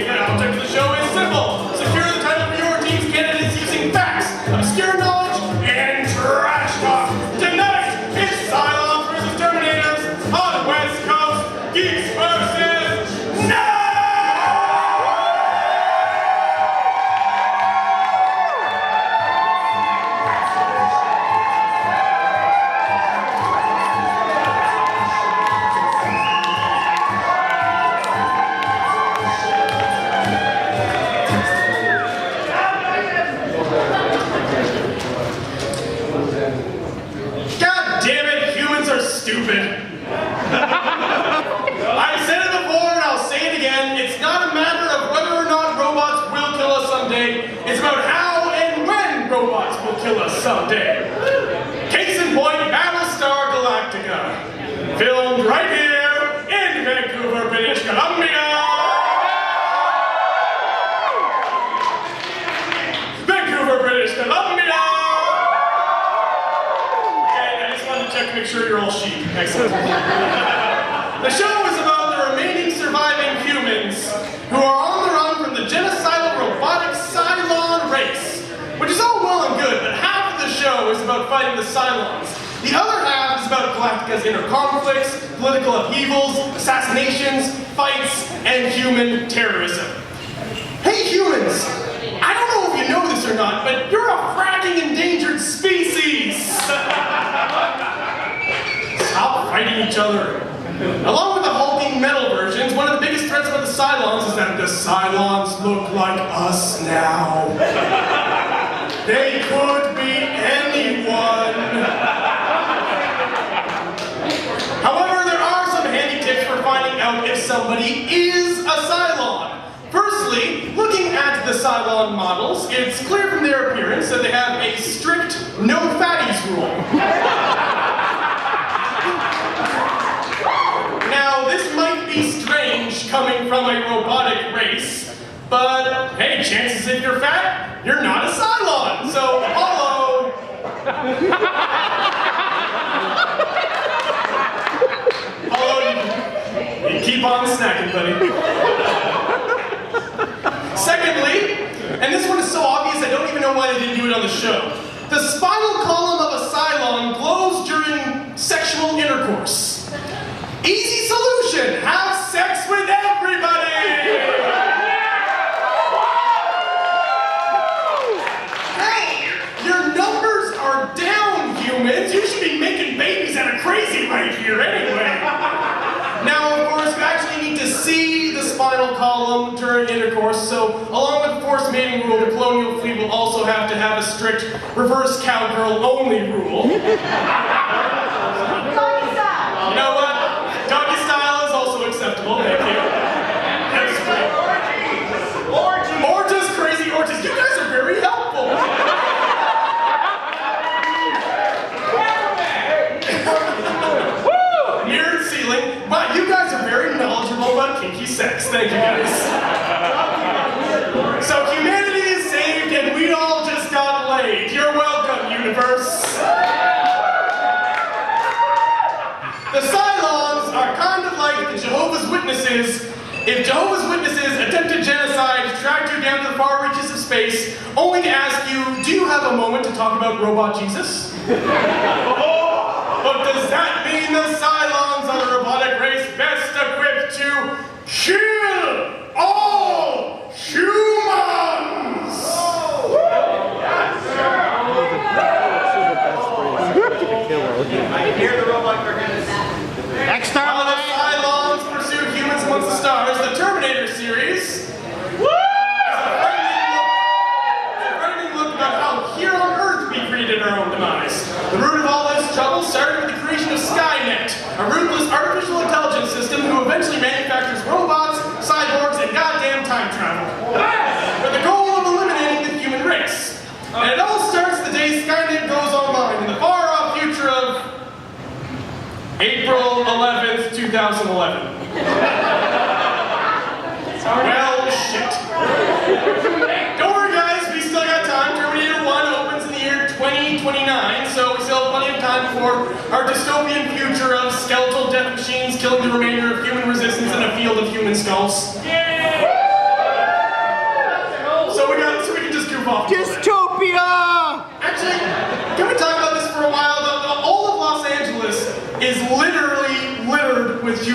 The object of the show is simple. Secure the title for your team's candidates using facts, obscure knowledge, and trash talk. Tonight, it's Cylons versus Terminators on West Coast Geeks versus No! Stupid. I've said it before and I'll say it again. It's not a matter of whether or not robots will kill us someday. It's about how and when robots will kill us someday. Case in point, Battlestar Galactica. Filmed right here in Vancouver, British Columbia. Vancouver, British Columbia. Make sure you're all sheep. Excellent. The show is about the remaining surviving humans who are on the run from the genocidal robotic Cylon race, which is all well and good, but half of the show is about fighting the Cylons. The other half is about Galactica's inner conflicts, political upheavals, assassinations, fights, and human terrorism. Hey humans! I don't know if you know this or not, but you're a fracking endangered species! Stop fighting each other. Along with the hulking metal versions, one of the biggest threats about the Cylons is that the Cylons look like us now. They could be anyone. However, there are some handy tips for finding out if somebody is a Cylon. Firstly, looking at the Cylon models, it's clear from their appearance that they have a strict no fatties rule. Now, this might be strange coming from a robotic race, but hey, chances if you're fat, you're not a Cylon, so hello! Hello, you keep on snacking, buddy. Secondly, and this one is so obvious I don't even know why they didn't do it on the show, the spinal column of a Cylon glows during sexual intercourse. Easy solution! Have sex with everybody! Hey! Your numbers are down, humans! You should be making babies at a crazy rate here anyway! Now, of course, you actually need to see the spinal column during intercourse, so along with the forced mating rule, the colonial fleet will also have to have a strict reverse cowgirl only rule. You know what? Doggy style is also acceptable, thank you. Orgies, crazy orgies. You guys are very helpful. Mirrored ceiling. Wow, you guys are very knowledgeable about kinky sex. Thank you guys. So humanity is saved and we all just got laid. You're welcome, universe. The Cylons are kind of like the Jehovah's Witnesses. If Jehovah's Witnesses attempted genocide, tracked you down to the far reaches of space, only to ask you, do you have a moment to talk about Robot Jesus? But does that mean the Cylons are the robotic race best equipped to kill all humans? I can hear the robot cartoons. While the Cylons pursue humans amongst the stars, the Terminator series is a frightening look about how here on Earth we created our own demise. The root of all this trouble started with the creation of Skynet, a ruthless artificial intelligence system who eventually manufactures robots, cyborgs, and goddamn time travel, with the goal of eliminating the human race. And it all starts the day Skynet goes online in the far-off future of April 11th, 2011. Well, shit. Don't worry, guys, we still got time. Terminator 1 opens in the year 2029, so we still have plenty of time before our dystopian future of skeletal death machines killing the remainder of human resistance in a field of human skulls. Yeah!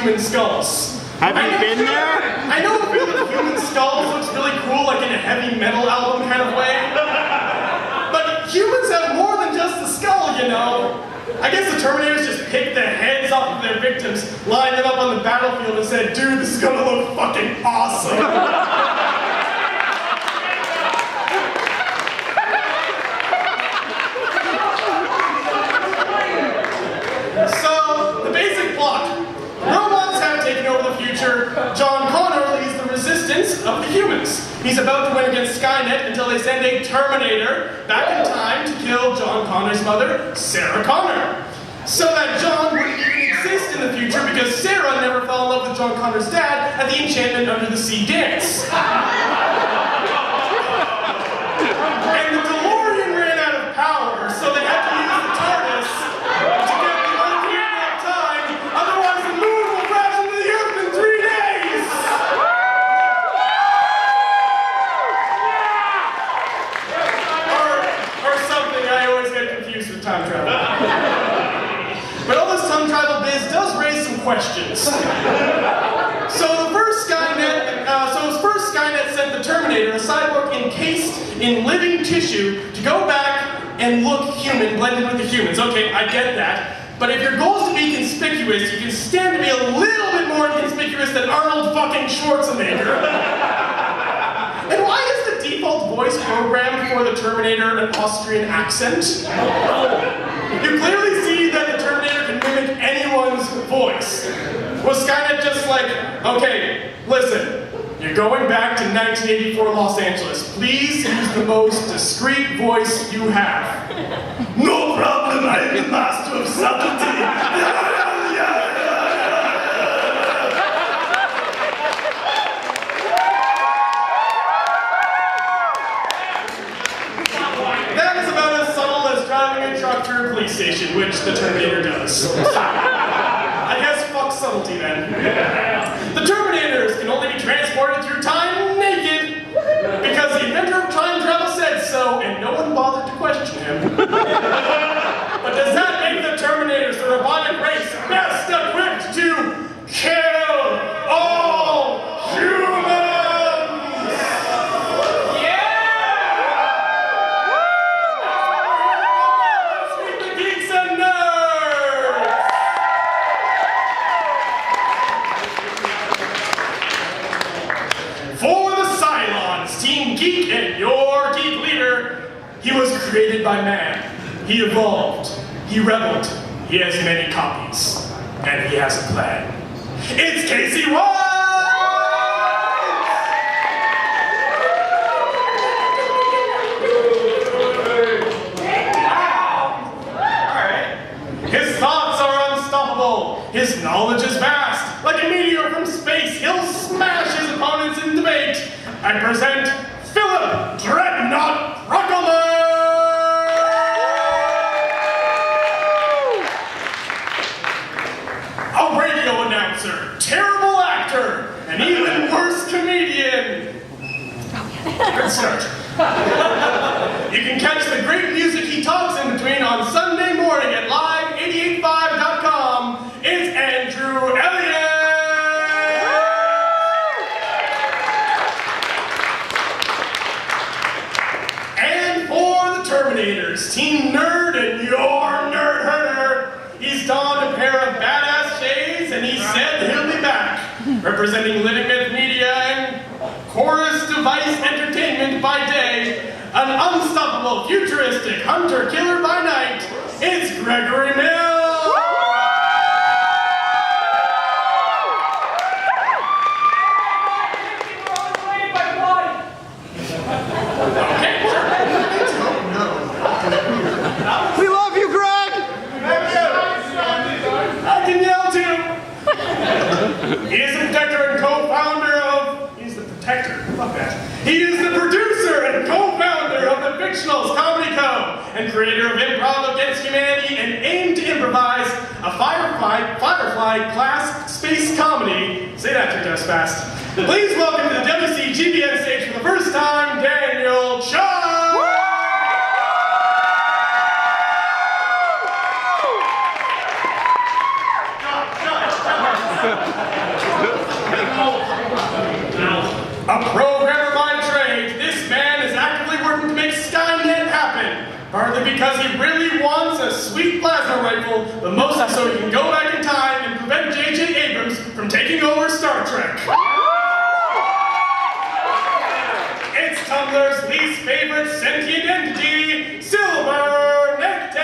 human skulls. Have you been there? I know a field of human skulls looks really cool, like in a heavy metal album kind of way. But humans have more than just the skull, you know. I guess the Terminators just picked the heads off of their victims, lined them up on the battlefield and said, dude, this is gonna look fucking awesome. John Connor leads the resistance of the humans. He's about to win against Skynet until they send a Terminator back in time to kill John Connor's mother, Sarah Connor. So that John wouldn't even exist in the future because Sarah never fell in love with John Connor's dad at the Enchantment Under the Sea dance. And the DeLorean ran out of power, so they had to use the TARDIS to get the Earth here in that time. Otherwise, the moon will crash into the Earth in 3 days. Or something. I always get confused with time travel. But all this time travel biz does raise some questions. So first Skynet sent the Terminator, a cyborg encased in living tissue, to go back and look human, blended with the humans. Okay, I get that. But if your goal is to be conspicuous, you can stand to be a little bit more inconspicuous than Arnold fucking Schwarzenegger. And why is the default voice programmed for the Terminator an Austrian accent? You clearly see that the Terminator can mimic anyone's voice. Was Skynet just like, okay, listen, you're going back to 1984 Los Angeles. Please use the most discreet voice you have. No problem, I am the master of subtlety. That is about as subtle as driving a truck through a police station, which the Terminator does. I guess fuck subtlety then. The Terminators can only be transported through time naked because the inventor of time travel said so, and no one bothered to question him. But does that make the Terminators, the robotic race, best equipped to kill all humans? Geeks and nerds! For the Cylons, Team Geek and your geek leader, he was created by man. He evolved. He rebelled. He has many copies. And he has a plan. It's Casey White! His thoughts are unstoppable. His knowledge is vast. Like a meteor from space, he'll smash his opponents in debate. I present Philip Dreadnought Ruckleman! A radio announcer, terrible actor, and even worse comedian. Good start. You can catch the great music he talks in between on Sunday morning at live885.com. It's Andrew Elliott! And for the Terminators, Team Nerd and your nerd herder, he's donned a pair of badass shades and he said he'll be back, representing Living Myth Media and Chorus Device Entertainment by day, an unstoppable, futuristic hunter-killer by night. It's Gregory Mills! Okay, sure. We love you, Greg! I can yell too! He is the protector and co-founder of... He's the protector. Fuck that. He is the producer and co-founder of the Fictionals Comedy Co. and creator of Improv Against Humanity and aim to improvise a Firefly class space comedy. Say that 3 times fast. Please welcome to the WCGBN stage for the first time, Daniel Chung! because he really wants a sweet plasma rifle, but mostly so he can go back in time and prevent J.J. Abrams from taking over Star Trek. It's Tumblr's least favorite sentient entity, Silver Nectar!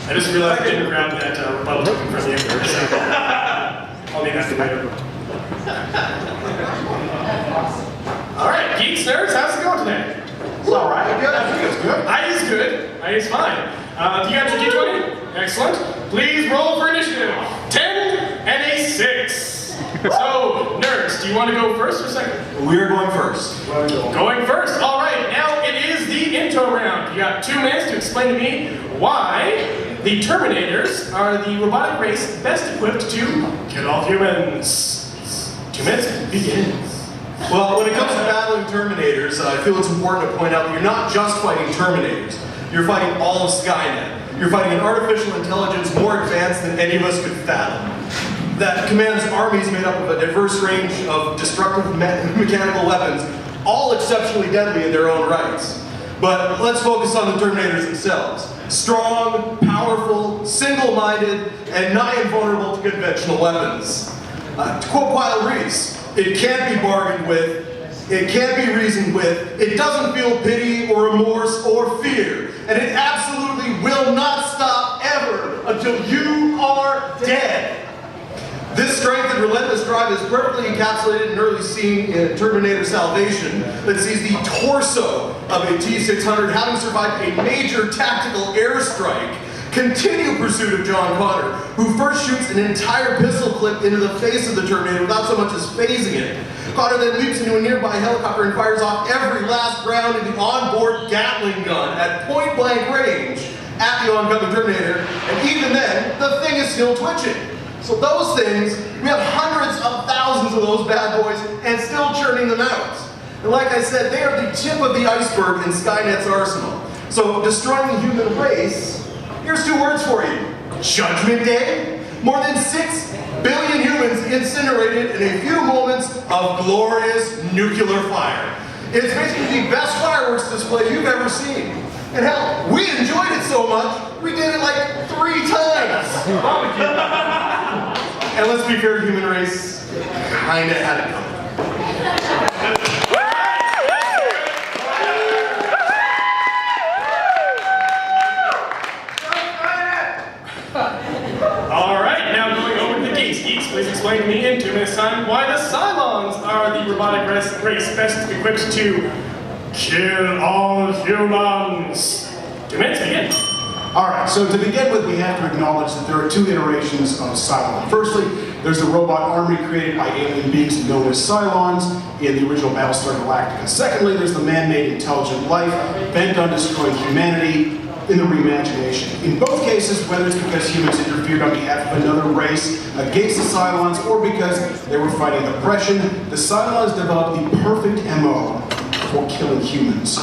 I just realized I didn't grab that rebuttal token from the Emperor, so I'll need that for later. Alright, geeks, nerds, how's it going today? It's alright. I think it's good. I is good. I is fine. Do you got your D20? Excellent. Please roll for initiative. 10 and a 6. So, nerds, do you want to go first or second? We're going first. Going first. Alright, now it is the intro round. You got 2 minutes to explain to me why the Terminators are the robotic race best equipped to kill all humans. 2 minutes begins. Well, when it comes to battling Terminators, I feel it's important to point out that you're not just fighting Terminators. You're fighting all of Skynet. You're fighting an artificial intelligence more advanced than any of us could fathom. That commands armies made up of a diverse range of destructive mechanical weapons, all exceptionally deadly in their own rights. But let's focus on the Terminators themselves. Strong, powerful, single-minded, and nigh invulnerable to conventional weapons. To quote Kyle Reese, it can't be bargained with, it can't be reasoned with, it doesn't feel pity or remorse or fear, and it absolutely will not stop ever until you are dead. This strength and relentless drive is perfectly encapsulated in an early scene in Terminator Salvation that sees the torso of a T-600 having survived a major tactical airstrike continue pursuit of John Connor, who first shoots an entire pistol clip into the face of the Terminator without so much as phasing it. Connor then leaps into a nearby helicopter and fires off every last round in the onboard Gatling gun at point-blank range at the oncoming Terminator, and even then, the thing is still twitching. So those things, we have hundreds of thousands of those bad boys and still churning them out. And like I said, they are the tip of the iceberg in Skynet's arsenal. So destroying the human race, here's 2 words for you. Judgment Day. More than 6 billion humans incinerated in a few moments of glorious nuclear fire. It's basically the best fireworks display you've ever seen. And hell, we enjoyed it so much, we did it like 3 times. And let's be fair, human race kinda had it coming. Alright, now going over to the Geeks. Geeks, please explain to me in 2 minutes time why the Cylons are the robotic race best equipped to kill all humans. 2 minutes, begin. Alright, so to begin with, we have to acknowledge that there are 2 iterations of Cylon. Firstly, there's the robot army created by alien beings known as Cylons in the original Battlestar Galactica. Secondly, there's the man-made intelligent life bent on destroying humanity in the reimagination. In both cases, whether it's because humans interfered on behalf of another race against the Cylons or because they were fighting oppression, the Cylons developed the perfect MO for killing humans.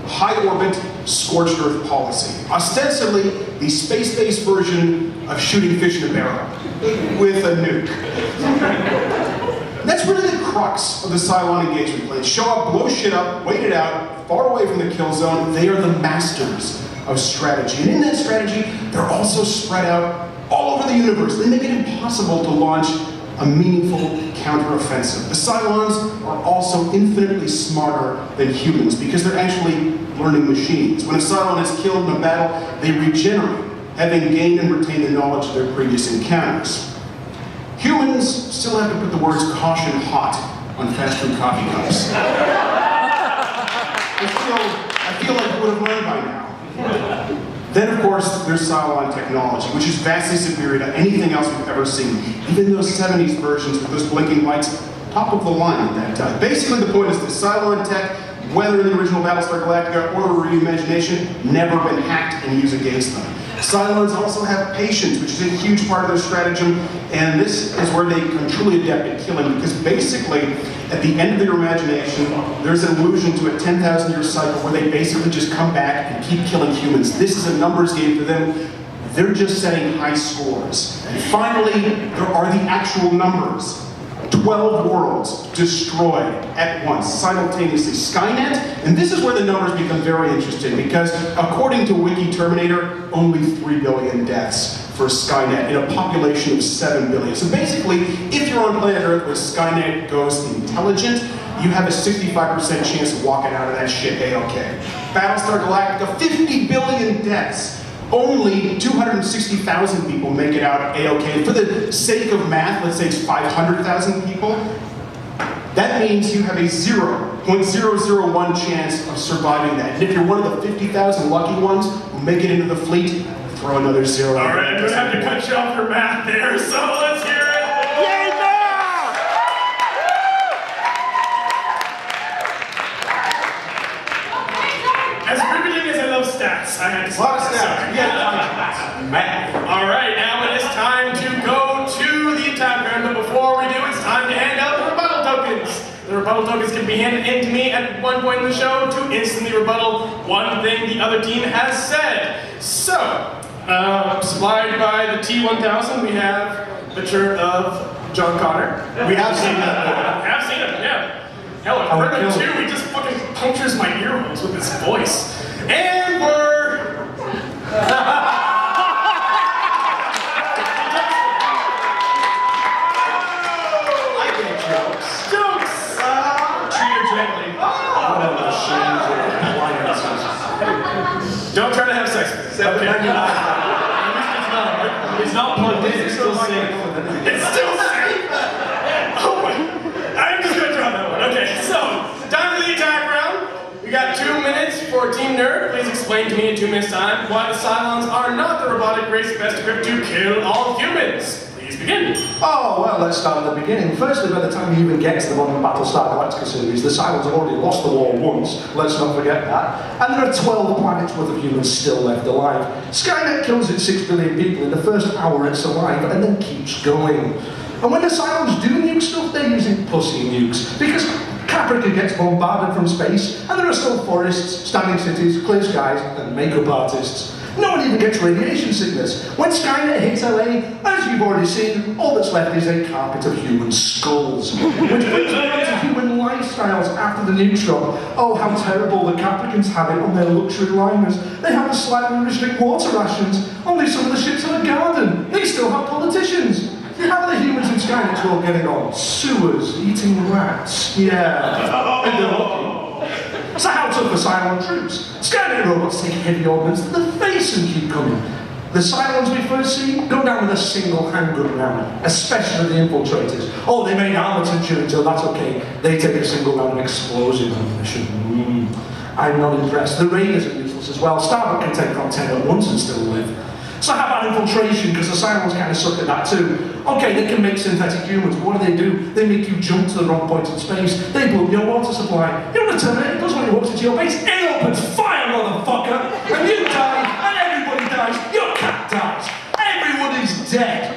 High orbit, scorched earth policy. Ostensibly, the space-based version of shooting fish in a barrel with a nuke. That's really the crux of the Cylon engagement plan. Show up, blow shit up, wait it out, far away from the kill zone. They are the masters of strategy. And in that strategy, they're also spread out all over the universe. They make it impossible to launch a meaningful counteroffensive. The Cylons are also infinitely smarter than humans because they're actually learning machines. When a Cylon is killed in a battle, they regenerate, having gained and retained the knowledge of their previous encounters. Humans still have to put the words caution hot on fast food coffee cups. I feel like you would have learned by now. Then, of course, there's Cylon technology, which is vastly superior to anything else we've ever seen. Even those 70s versions with those blinking lights, top of the line at that time. Basically, the point is that Cylon tech, whether in the original Battlestar Galactica or reimagination, never been hacked and used against them. Cylons also have patience, which is a huge part of their stratagem, and this is where they can truly adapt at killing, because basically, at the end of their imagination, there's an allusion to a 10,000-year cycle where they basically just come back and keep killing humans. This is a numbers game for them. They're just setting high scores. And finally, there are the actual numbers. 12 worlds destroyed at once, simultaneously. Skynet, and this is where the numbers become very interesting, because according to Wiki Terminator, only 3 billion deaths for Skynet in a population of 7 billion. So basically, if you're on planet Earth where Skynet goes intelligent, you have a 65% chance of walking out of that shit A-OK. Battlestar Galactica, 50 billion deaths. Only 260,000 people make it out A-OK. For the sake of math, let's say it's 500,000 people. That means you have a 0.001 chance of surviving that. And if you're one of the 50,000 lucky ones who make it into the fleet, throw another zero. All right, I'm gonna have to cut you off for math there, so let's hear it. Yay, math! As riveting as I love stats, I had to A lot of say stats. so. Yeah, math. All right, now it is time to go to the attack round, but before we do, it's time to hand out the rebuttal tokens. The rebuttal tokens can be handed in to me at one point in the show to instantly rebuttal one thing the other team has said. So, supplied by the T1000, we have a picture of John Connor. We have seen that. I have seen him, yeah. Hell, I've heard him too. He just fucking punctures my ear holes with his voice. And we're... I get jokes. Jokes! Treat her gently. Whatever shoes or appliances. Don't try to have sex with it. Okay. It's not plugged in, it's still safe. It's still safe? Oh my. I'm just gonna drop that one. Okay, so, time for the attack round. We got 2 minutes for Team Nerd. Please explain to me in 2 minutes' time why the Cylons are not the robotic race best equipped to kill all humans. Please begin. Oh, well, let's start at the beginning. Firstly, by the time you even get to the modern Battlestar Galactica series, the Cylons have already lost the war once. Let's not forget that. And there are 12 planets worth of humans still left alive. Skynet kills its 6 billion people in the first hour it's alive, and then keeps going. And when the Cylons do nuke stuff, they're using pussy nukes. Because Caprica gets bombarded from space, and there are still forests, standing cities, clear skies, and makeup artists. No one even gets radiation sickness. When Skynet hits LA, as you've already seen, all that's left is a carpet of human skulls. Which brings me on to human lifestyles after the nuke drop. Oh, how terrible the Capricans have it on their luxury liners. They have to slightly restrict water rations. Only some of the ships have a garden. They still have politicians. How are the humans in Skynet all getting on? Sewers, eating rats. Yeah. And they're lucky. So how tough are Cylon troops? Skynet robots take heavy ordnance to the face and keep coming. The Cylons we first see go down with a single handgun round, especially the infiltrators. Oh, they made armor to so that's okay. They take a single round of explosive ammunition. I'm not impressed. The Raiders are useless as well. Starbuck can take on 10 at once and still live. So how about infiltration? Because the Cylons kind of suck at that too. Okay, they can make synthetic humans, but what do? They make you jump to the wrong point in space. They blow up your water supply. You know what a Terminator does when he walks into your base? It opens fire, motherfucker! And you die, and everybody dies. Your cat dies. Everyone is dead.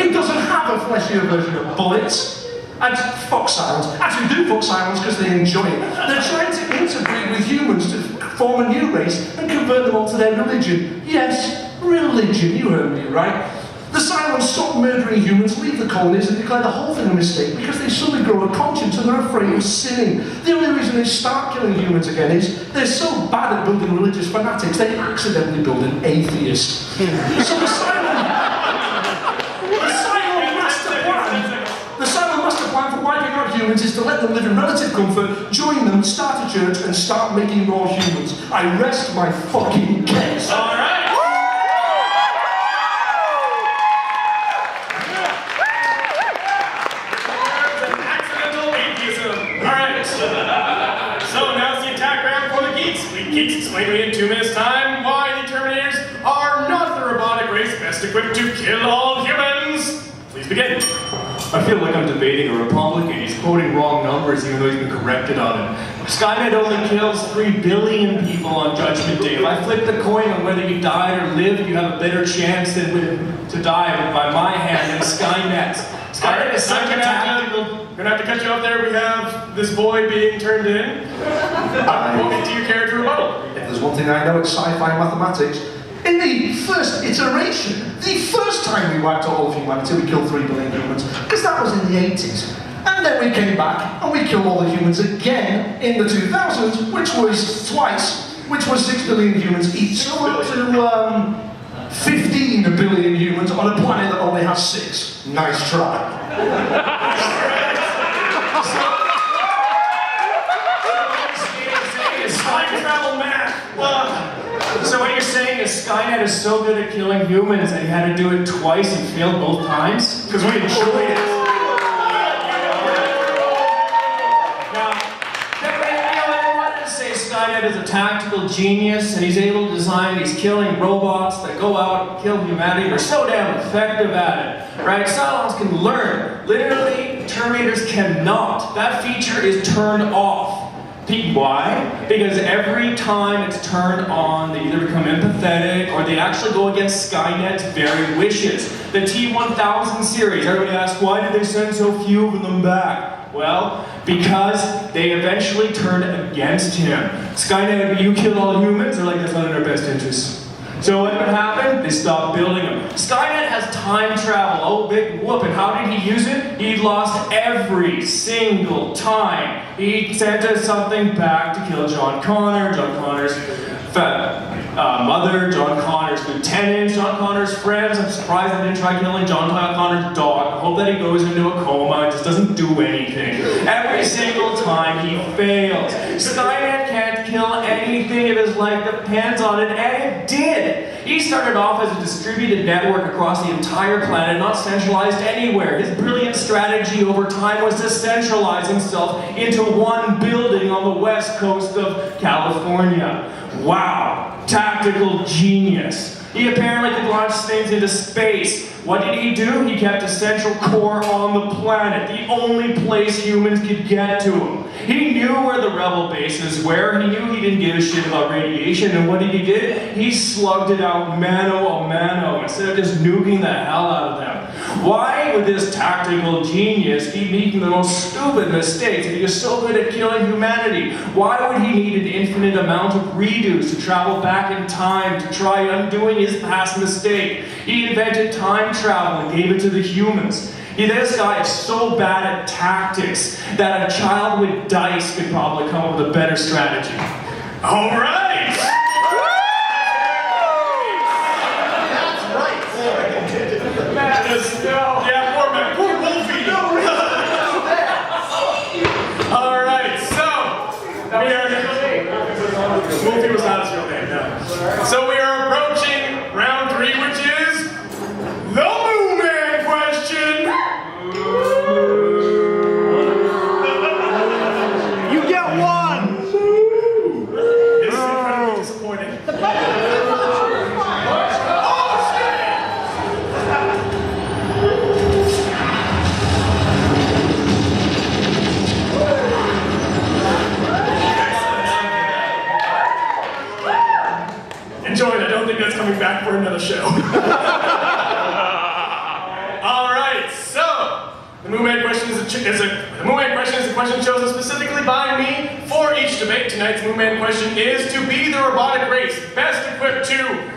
It doesn't have a fleshier version of bullets. And fuck Cylons. Actually do fuck Cylons because they enjoy it. They're trying to interbreed with humans to form a new race and convert them all to their religion. Yes, religion, you heard me, right? The Cylons stop murdering humans, leave the colonies, and declare the whole thing a mistake because they suddenly grow a conscience and they're afraid of sinning. The only reason they start killing humans again is they're so bad at building religious fanatics, they accidentally build an atheist. So the Cylon master plan for wiping out humans is to let them live in relative comfort, join them, start a church, and start making more humans. I rest my fucking case. All right. So now's the attack round for the Geeks. Geeks, explain to me in 2 minutes' time why the Terminators are not the robotic race best equipped to kill all humans. Please begin. I feel like I'm debating a Republican. He's quoting wrong numbers even though he's been corrected on it. Skynet only kills 3 billion people on Judgment Day. If I flip the coin on whether you died or lived, you have a better chance to die by my hand than Skynet. Skynet is such a tactical... I'm gonna have to cut you off there. We have this boy being turned in. We'll get to your character rebuttal. If there's one thing I know, it's sci-fi mathematics. In the first iteration, the first time we wiped out all of humanity, we killed 3 billion humans, because that was in the 80s. And then we came back and we killed all the humans again in the 2000s, which was twice, which was 6 billion humans each. So we're up to 15 billion humans on a planet that only has 6. Nice try. Time travel math. So what you're saying is Skynet is so good at killing humans that he had to do it twice and failed both times? Because we enjoyed it. Now, I wanted to say Skynet is a tactical genius and he's able to design these killing robots that go out and kill humanity. They're so damn effective at it, right? Cylons can learn. Literally, Terminators cannot. That feature is turned off. Why? Because every time it's turned on, they either become empathetic or they actually go against Skynet's very wishes. The T-1000 series, everybody asks, why did they send so few of them back? Well, because they eventually turned against him. Skynet, you killed all humans? They're like, that's not in our best interest. So what would happen? They stopped building them. Skynet has time travel. Oh, big whoop. And how did he use it? He lost every single time. He sent us something back to kill John Connor, John Connor's mother, John Connor's lieutenant, John Connor's friends. I'm surprised they didn't try killing John Connor's dog. I hope that he goes into a coma and just doesn't do anything. Every single time he fails. Skynet can't kill anything if his life depends on it, and it did. He started off as a distributed network across the entire planet, not centralized anywhere. His brilliant strategy over time was to centralize himself into one building on the west coast of California. Wow, tactical genius. He apparently could launch things into space. What did he do? He kept a central core on the planet, the only place humans could get to him. He knew where the rebel bases were. He knew he didn't give a shit about radiation. And what did he do? He slugged it out mano a mano instead of just nuking the hell out of them. Why would this tactical genius keep making the most stupid mistakes if he was so good at killing humanity? Why would he need an infinite amount of redos to travel back in time to try undoing his past mistake? He invented time travel and gave it to the humans. This guy is so bad at tactics that a child with dice could probably come up with a better strategy. All right. That's right. Yeah, poor Wolfie. All right, so we are. Wolfie was not his real name, no. So we are approaching round 3, which is the Moo Man question. You get one! This is incredibly disappointing. Enjoy it. I don't think that's coming back for another show. All right, so the Moo Man question is a question chosen specifically by me for each debate. Tonight's Moo Man question is to be the robotic race best equipped to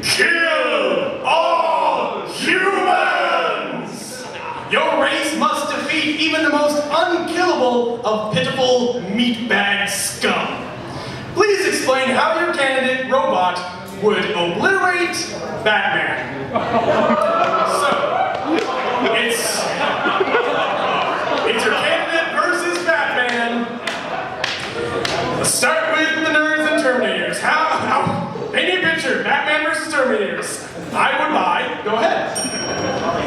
kill all humans. Your race must defeat even the most unkillable of pitiful meatbag scum. Please explain how your candidate robot would obliterate Batman. So, it's your candidate versus Batman. Let's start with the nerds and Terminators. Paint me a picture. Batman versus Terminators. I would buy. Go ahead.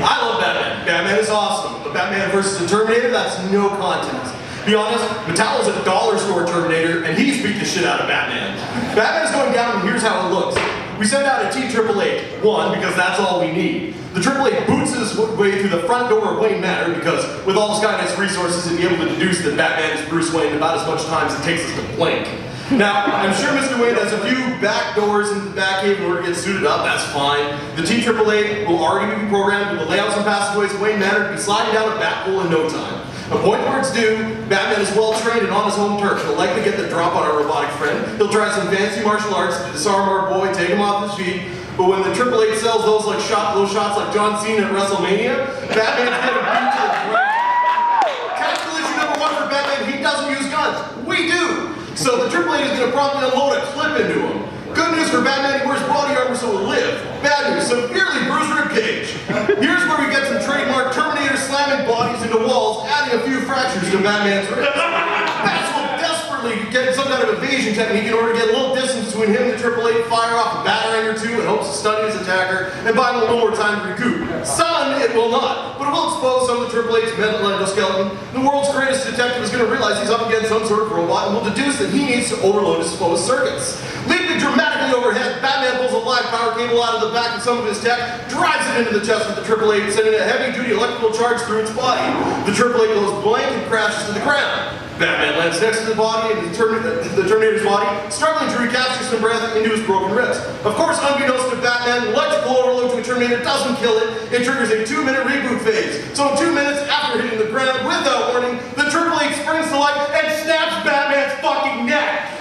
I love Batman. Batman is awesome. But Batman versus the Terminator, that's no contest. Be honest, Mattel is a dollar store Terminator, and he's beat the shit out of Batman. Batman's going down, and here's how it looks. We send out a T-888, one, because that's all we need. The 888 boots his way through the front door of Wayne Manor, because with all Skynet's resources, he'd be able to deduce that Batman is Bruce Wayne about as much time as it takes us to blink. Now, I'm sure Mr. Wayne has a few back doors into the Batcave in order to get suited up, that's fine. The T-888 will already be programmed to lay out some passageways of Wayne Manor to be sliding down a bat hole in no time. A point where it's due, Batman is well trained and on his home turf. He'll likely get the drop on our robotic friend. He'll try some fancy martial arts to disarm our boy, take him off his feet. But when the Triple H sells those shots like John Cena at WrestleMania, Batman's getting beat to the ground. Calculation number one for Batman, he doesn't use guns. We do. So the Triple H is going to promptly unload a clip into him. Good news for Batman, he wears body armor so he'll live. Bad news, severely bruised ribcage. Here's where we get some trademark Terminator slamming bodies into walls, adding a few fractures to Batman's ribs. Bats will desperately get some kind of evasion technique in order to get a little distance between him and the Triple H, fire off a batarang or two in hopes of stunning his attacker and buying a little more time to recoup. Sun, it will not, but it will expose some of the Triple H's mental endoskeleton. The world's greatest detective is going to realize he's up against some sort of robot and will deduce that he needs to overload his exposed circuits. Leaping dramatically overhead, Batman pulls a live power cable out of the back of some of his tech, drives it into the chest of the Triple H, sending a heavy-duty electrical charge through its body. The Triple H goes blank and crashes to the ground. Batman lands next to the body and the Terminator's body, struggling to recapture some breath into his broken ribs. Of course, unbeknownst to Batman, electrical overload to a Terminator doesn't kill it, it triggers a 2-minute reboot phase. So 2 minutes after hitting the ground without warning, the Triple H springs to life and snaps Batman's fucking neck.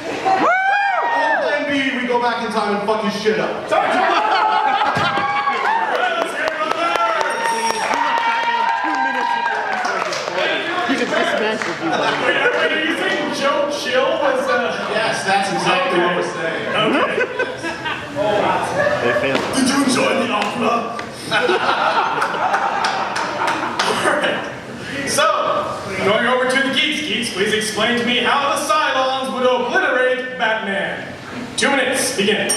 On plan B, we go back in time and fuck his shit up. Wait, are you saying Joe Chill was Yes, that's exactly what we're saying. Okay. Did you enjoy the opera? Alright. So, going over to the Geeks. Geeks, please explain to me how the Cylons would obliterate Batman. 2 minutes, begin.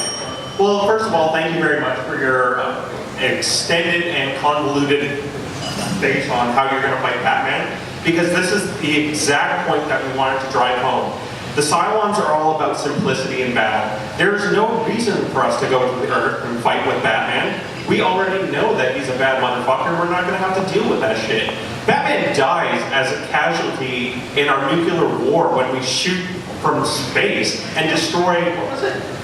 Well, first of all, thank you very much for your extended and convoluted base on how you're going to fight Batman, because this is the exact point that we wanted to drive home. The Cylons are all about simplicity in battle. There's no reason for us to go to the Earth and fight with Batman. We already know that he's a bad motherfucker, we're not going to have to deal with that shit. Batman dies as a casualty in our nuclear war when we shoot from space and destroy,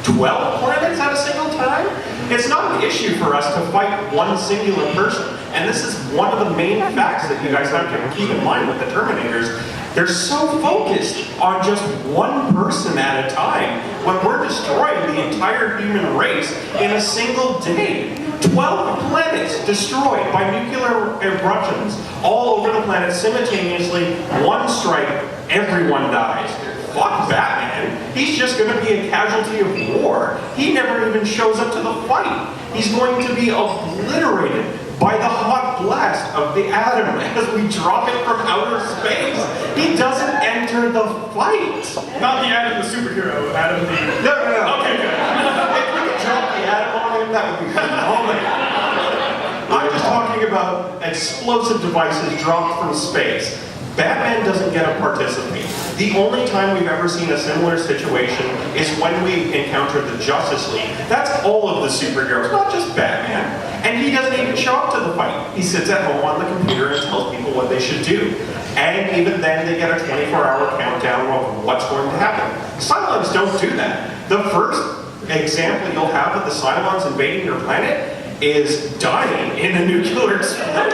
12 planets at a single time? It's not an issue for us to fight one singular person. And this is one of the main facts that you guys have to keep in mind with the Terminators. They're so focused on just one person at a time when we're destroying the entire human race in a single day. 12 planets destroyed by nuclear eruptions all over the planet simultaneously. One strike, everyone dies. Fuck Batman. He's just going to be a casualty of war. He never even shows up to the fight. He's going to be obliterated by the hot blast of the atom as we drop it from outer space. He doesn't enter the fight. Not the Adam the superhero, Adam the... No. Okay, good. If we could drop the atom on him, that would be phenomenal. I'm just talking about explosive devices dropped from space. Batman doesn't get to participate. The only time we've ever seen a similar situation is when we encountered the Justice League. That's all of the superheroes, not just Batman. And he doesn't even show up to the fight. He sits at home on the computer and tells people what they should do. And even then, they get a 24-hour countdown of what's going to happen. Cylons don't do that. The first example you'll have of the Cylons invading your planet is dying in a nuclear explosion.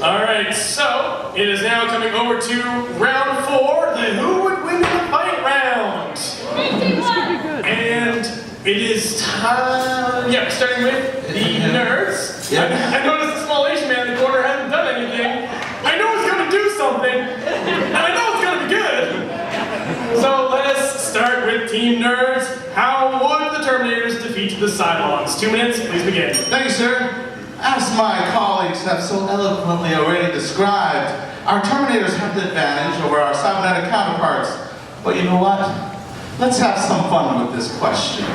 Alright, so it is now coming over to round 4, the who would win in the fight round. And it is time, starting with the nerds. I noticed the small Asian man in the corner hasn't done anything. I know he's going to do something, and I know it's going to be good. So let us start with Team Nerds. How would the Terminators defeat the Cylons? 2 minutes, please begin. Thank you, sir. As my colleagues have so eloquently already described, our Terminators have the advantage over our cybernetic counterparts. But you know what? Let's have some fun with this question.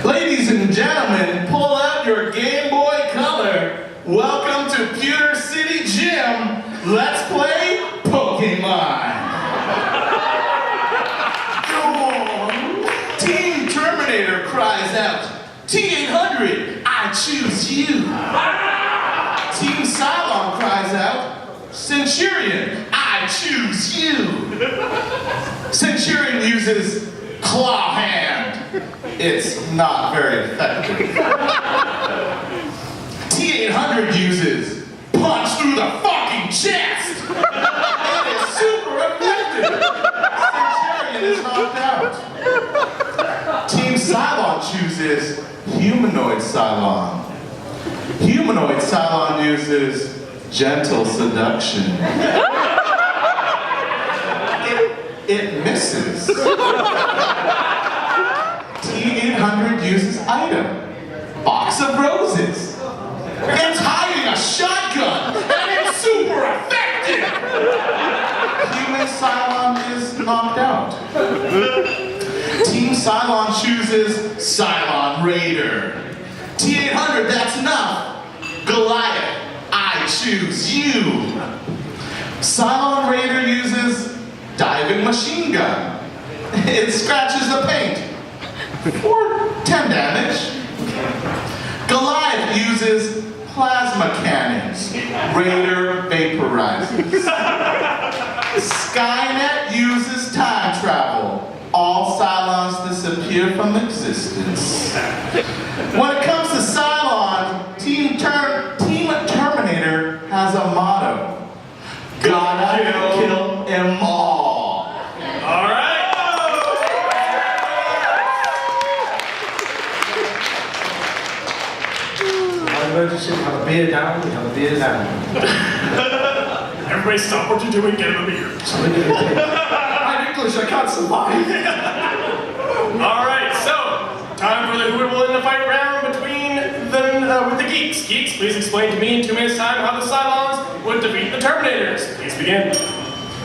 Ladies and gentlemen, pull out your Game Boy Color. Welcome to Pewter City Gym. Let's play Pokemon. Go on. Team Terminator cries out, T-800, I choose you. Team Cylon cries out, Centurion, I choose you. Centurion uses Claw Hand. It's not very effective. T-800 uses Punch through the fucking chest. Cylon. Humanoid Cylon uses gentle seduction. It misses. T-800 uses item. Box of roses. It's hiding a shotgun, and it's super effective! Human Cylon is knocked out. Team Cylon chooses Cylon Raider. T-800, that's enough. Goliath, I choose you. Cylon Raider uses diving machine gun. It scratches the paint for 10 damage. Goliath uses plasma cannons. Raider vaporizes. Skynet uses time travel. All Cylons disappear from existence. When it comes to Cylon, Team Terminator has a motto. Gotta kill them all. All right. Emergency, we have a beer down, we have a beer down. Everybody stop what you're doing, get him a beer. I'm English, I can't survive. All right, so time for the who will win the fight round between them with the Geeks. Geeks, please explain to me in 2 minutes' time how the Cylons would defeat the Terminators. Please begin.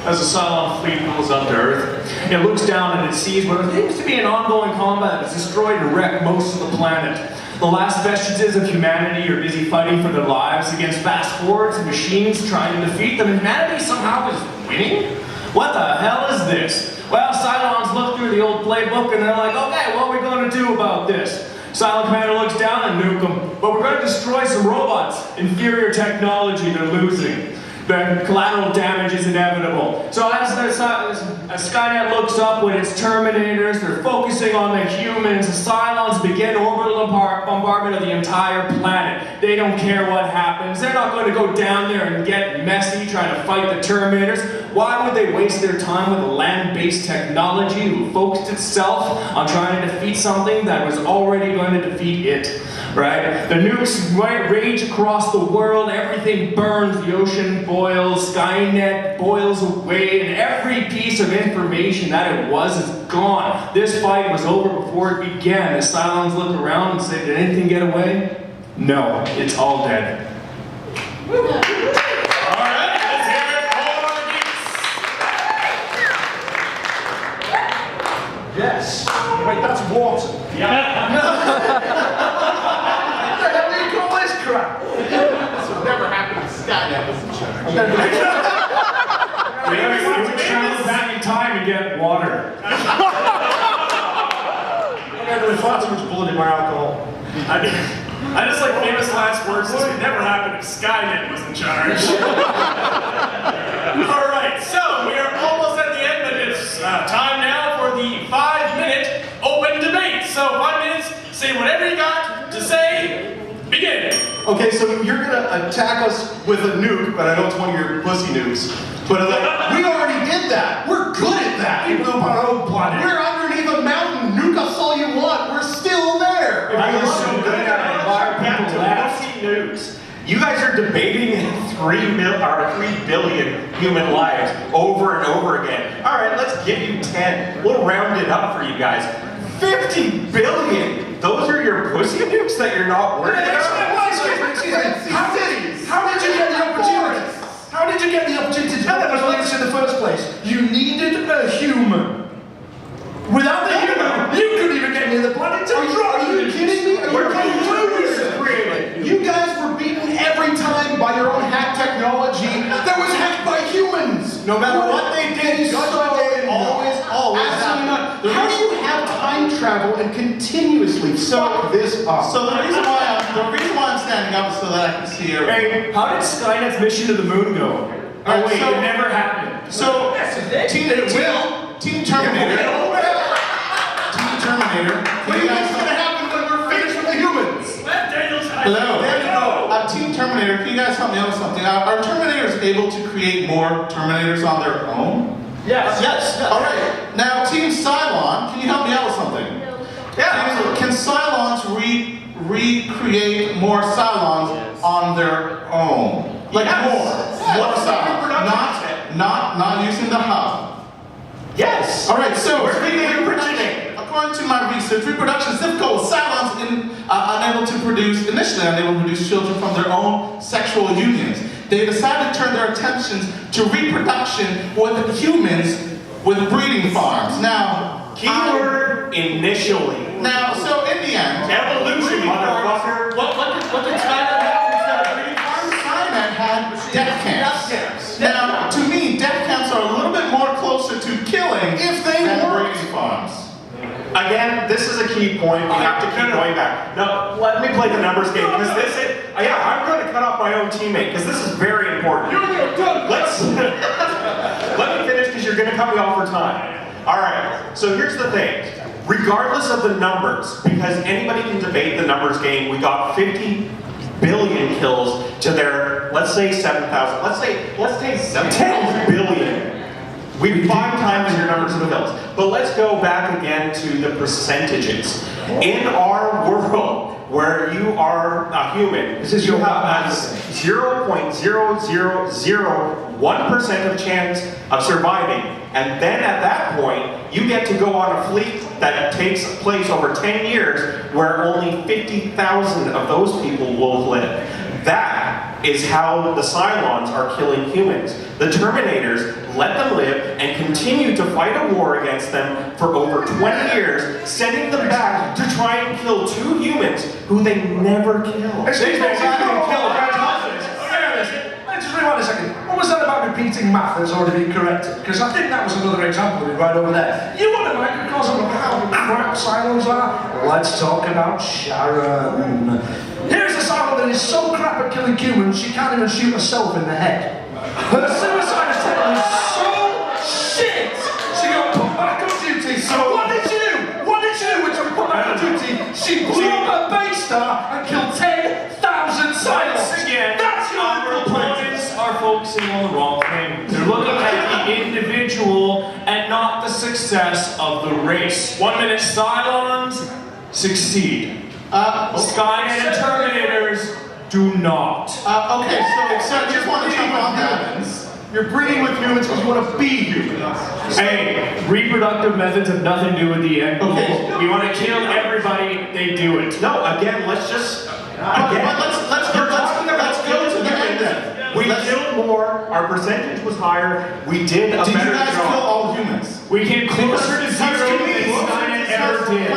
As the Cylon fleet pulls up to Earth, it looks down and it sees what seems to be an ongoing combat that has destroyed and wrecked most of the planet. The last vestiges of humanity are busy fighting for their lives against vast hordes of machines trying to defeat them, and humanity somehow is winning? What the hell is this? Well, Cylons look through the old playbook and they're like, okay, what are we going to do about this? Cylon Commander looks down and nuke them, but we're going to destroy some robots. Inferior technology, they're losing. The collateral damage is inevitable. So as Skynet looks up with its Terminators, they're focusing on the humans. The Cylons begin orbital bombardment of the entire planet. They don't care what happens. They're not going to go down there and get messy trying to fight the Terminators. Why would they waste their time with a land-based technology who focused itself on trying to defeat something that was already going to defeat it? Right? The nukes rage across the world, everything burns, the ocean boils, Skynet boils away, and every piece of information that it was is gone. This fight was over before it began. The Cylons looked around and said, did anything get away? No, it's all dead. All right, let's hear it for the Geeks. Yes. Wait, that's water. Yeah. What do you call this crap? This would never happen if Skynet was in charge. You would travel back in time and get water. I got far too much blood in my alcohol. I just like famous last words. This would never happen if Skynet was in charge. All right, so we are almost at the end, but it's time now for the 5-minute open debate. So 5 minutes, say whatever you got to say. Begin. Okay, so you're gonna attack us with a nuke, but I know it's one of your pussy nukes. But like, we already did that. We're good at that. We blew up our own planet. We're underneath a mountain. Nuke us all you want. We're still there. I was so good at it. Back to pussy nukes. You guys are debating 3 billion human lives over and over again. All right, let's give you 10. We'll round it up for you guys. 50 billion. Those are your pussy nukes that you're not worried about. How did you get the opportunity? How did you get the opportunity to tell us this in the first place? You needed a human. Without the human, you couldn't even get near the planet to Are you kidding me? Are you kidding me? You guys were beaten every time by your own hack technology that was hacked by humans. No matter what they did, always. Absolutely not. How do you have time travel and continuously fuck this up? So the reason why I'm standing up is so that I can see everything. Hey, how did Skynet's mission to the moon go? Oh wait, so- it never happened. So, Team Terminator. Team Terminator. What do you think's gonna happen when we're finished with the humans? Let Daniel try. Hello. Team Terminator, can you guys help me out with something? Are Terminators able to create more Terminators on their own? Yes. All right. Now, Team Cylon, can you help me out with something? Yeah. Can Cylons recreate more Cylons on their own. Like more. What Cylons? Not using the hub. Yes. All right, so Where did they originate? according to my research, reproduction is difficult with Cylons unable to produce children from their own sexual unions. They decided to turn their attentions to reproduction with humans with breeding farms. Now, Keyword initially. Now, so in the end, Evolution, motherfucker. What did Skynet have instead of breeding farms? Skynet had death camps. Now, to me, death camps are a little bit more closer to killing If they than worked. breeding farms. Again, this is a key point. We have to keep going back. No, let me play the numbers game because this is. Yeah, I'm going to cut off my own teammate because this is very important. Let's let me finish because you're going to cut me off for time. All right. So here's the thing. Regardless of the numbers, because anybody can debate the numbers game, we got 50 billion kills to their, let's say 7,000. Let's say 10 billion. We 5 times your numbers of kills. But let's go back again to the percentages. In our world, where you are a human, you have a 0.0001% of chance of surviving. And then at that point, you get to go on a fleet that takes place over 10 years, where only 50,000 of those people will live. That is how the Cylons are killing humans. The Terminators let them live and continue to fight a war against them for over 20 years, sending them back to try and kill 2 humans who they never kill. Excuse me, Let's rewind a second. What was that about repeating math that's already been corrected? Because I think that was another example of it right over there. You want a microcosm of how crap Cylons are? Let's talk about Sharon. Here's a Cylon that is so crap at killing humans, she can't even shoot herself in the head. Her suicide attempt was so shit, she got put back on duty. So what did you do? What did you do when she was put back on duty? She blew up a base star and killed 10,000 Cylons. Again, That's your our opponents are focusing on the wrong thing. They're looking at the individual and not the success of the race. 1 minute, Cylons succeed. Skynet and Terminators do not. Okay, so I just want to jump on that. You're breeding with humans because you want to be humans. Hey, reproductive methods have nothing to do with the end goal. Okay. We want to kill everybody, they do it. No, again, let's just. Let's go to the end then. We killed more, our percentage was higher, we did a Did you better guys kill job. all humans? We came closer to zero than Skynet ever did.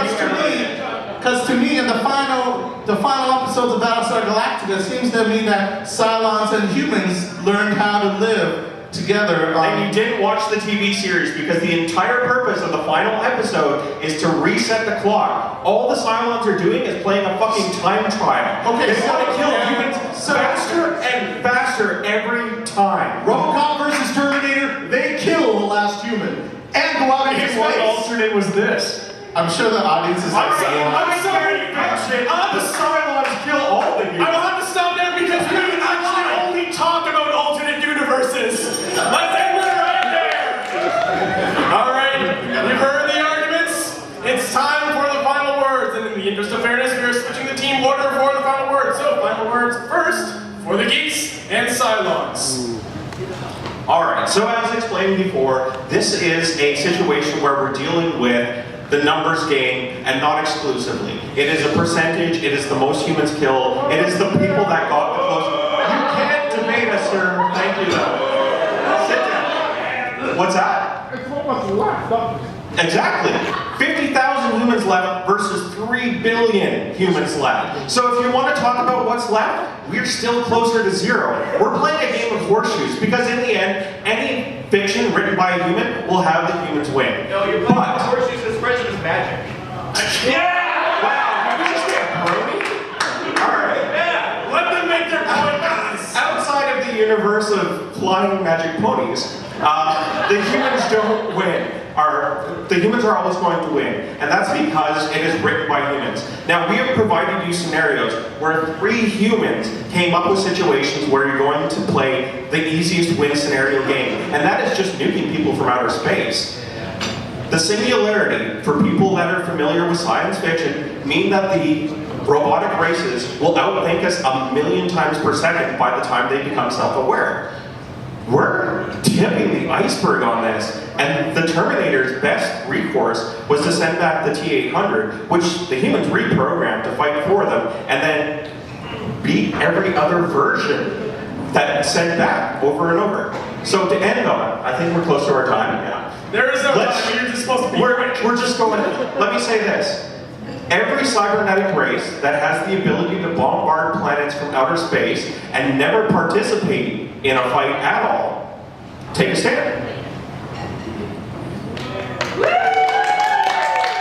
Because to me, in the final episodes of Battlestar Galactica, it seems to me that Cylons and humans learned how to live together. And you didn't watch the TV series because the entire purpose of the final episode is to reset the clock. All the Cylons are doing is playing a fucking time trial. Okay, they so- want to kill humans faster and faster every time. Robocop versus Terminator, they kill the last human and go out into What space. alternate was this? I'm sure the audience is like, I'm sorry, The Cylons kill all the humans. I will have to stop there because we actually only talk about alternate universes. Let's end it right there. All right, you've heard the arguments. It's time for the final words. And in the interest of fairness, we are switching the team order for the final words. So, final words first for the Geeks and Cylons. Alright, so as explained before, this is a situation where we're dealing with the numbers game and not exclusively. It is a percentage, it is the most humans killed, it is the people that got the closest. You can't debate us, sir. Thank you, though. Sit down. What's that? It's what was left. Exactly. 50,000 humans left versus 3 billion humans left. So if you want to talk about what's left, we're still closer to zero. We're playing a game of horseshoes because in the end, any fiction written by a human will have the humans win. No, you're playing horseshoes because president's magic. Yeah! Wow, did we just get a brony? Alright. Yeah, let them make their point, guys. Outside of the universe of flying magic ponies, the humans don't win. The humans are always going to win, and that's because it is written by humans. Now, we have provided you scenarios where 3 humans came up with situations where you're going to play the easiest win scenario game, and that is just nuking people from outer space. The singularity, for people that are familiar with science fiction, mean that the robotic races will outthink us 1,000,000 times per second by the time they become self-aware. We're tipping the iceberg on this, and the Terminator's best recourse was to send back the T-800, which the humans reprogrammed to fight for them, and then beat every other version that sent back over and over. So to end on, I think we're close to our time now. There is no time, you're just supposed to be quick. We're just going, let me say this. Every cybernetic race that has the ability to bombard planets from outer space and never participate in a fight at all, take a stand.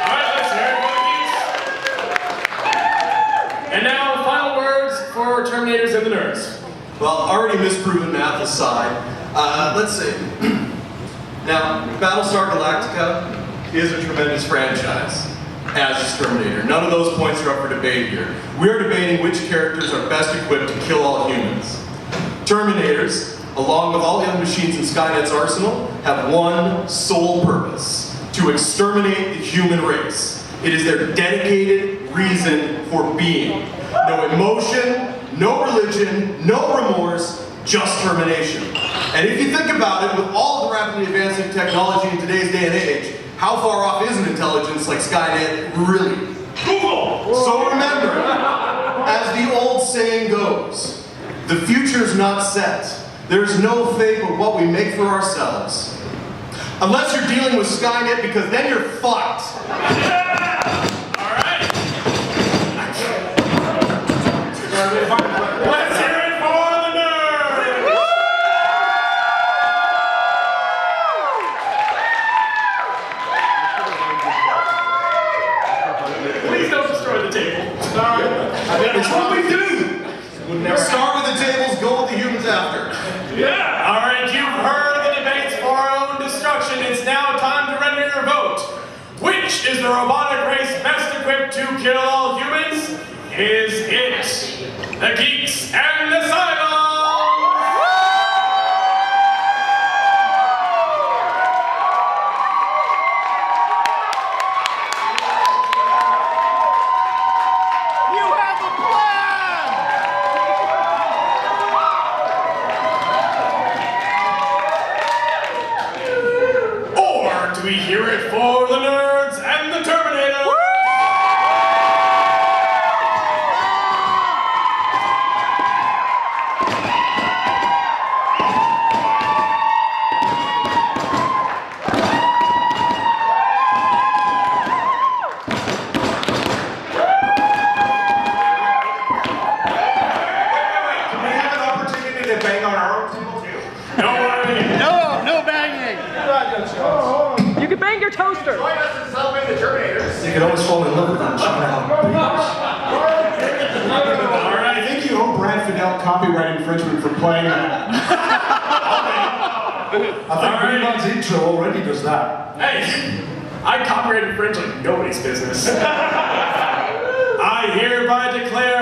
Alright, let's hear it for the Geeks. And now, final words for Terminators and the Nerds. Well, already misproven math aside, let's see. Now, Battlestar Galactica is a tremendous franchise, as is Terminator. None of those points are up for debate here. We are debating which characters are best equipped to kill all humans. Terminators, along with all the other machines in Skynet's arsenal, have one sole purpose: to exterminate the human race. It is their dedicated reason for being. No emotion, no religion, no remorse, just termination. And if you think about it, with all of the rapidly advancing technology in today's day and age, how far off is an intelligence like Skynet really? Google! So remember, as the old saying goes, the future's not set. There's no fate but what we make for ourselves. Unless you're dealing with Skynet, because then you're fucked. Alright. Let's hear it for the Nerds! Please don't destroy the table. Sorry. It's what we do! Start with the tables, go with the humans after. Yeah. All right, you've heard the debates for our own destruction. It's now time to render your vote. Which is the robotic race best equipped to kill all humans? Is it the Geeks and the Cylons? You have a plan! Or do we hear it for the Nerds and the Terminator? Can we have an opportunity to bang on our own table too? Don't worry. No banging! You can bang your toaster! Join us in celebrating the Terminators. You can always fall in love with them. All right. I think you owe Brad Fidel copyright infringement for playing that. I think Green Man's intro already does that. Hey, I copyright infringe like nobody's business. I hereby declare